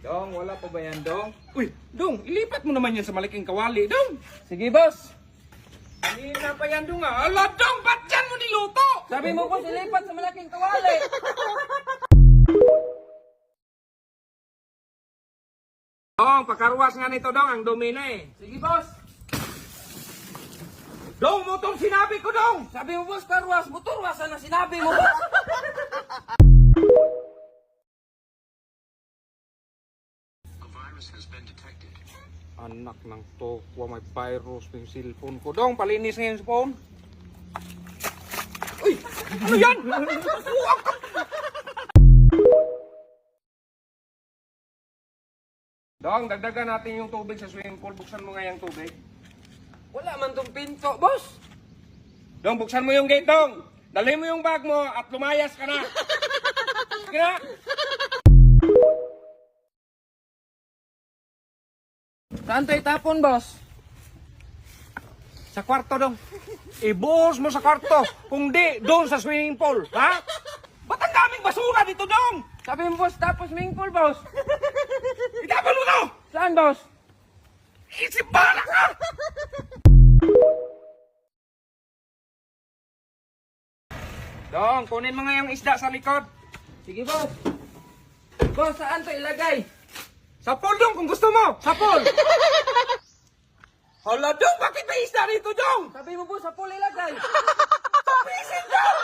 Dong, wala pa ba yan, Dong? Uy, Dong, ilipat mo naman yan sa malaking kawali, Dong. Sige, boss. Kanina pa yan, Dong, ah. Ala, Dong, ba't yan mo niluto? Sabi mo, boss, ilipat sa malaking kawali. Dong, pakarwas nga nito, Dong, ang dumi na eh. Sige, boss. Dong, mo tong sinabi ko, Dong. Sabi mo, boss, karwas. Motorwasan na sinabi mo, boss. Anak ng tokwa, may virus ng cellphone ko. Dong, palinis nga yung phone. Uy, ano yan? Nakuha ka. Dong, dagdagan natin yung tubig sa swimming pool. Buksan mo nga yung tubig. Wala man tong pinto, boss. Dong, buksan mo yung gate, Dong. Dali mo yung bag mo at lumayas ka na. Sige na. Saan tayo tapon, boss? Sa kwarto, Dong. Ibuhos mo sa kwarto. Kung di, doon sa swimming pool. Ha? Ba't ang daming basura dito, Dong? Sabi mo, boss, tapos swimming pool, boss. Itapan mo to! Saan, boss? Isip bala ka! Dong, kunin mo nga yung isda sa likod. Sige, boss. Boss, saan to ilagay? Sa pool, Dong, kung gusto mo. Sa pool. Hala, Dong, bakit may isda rito, Dong? Sabi mo, boss, sa pool ilagay. Bisin, Dong!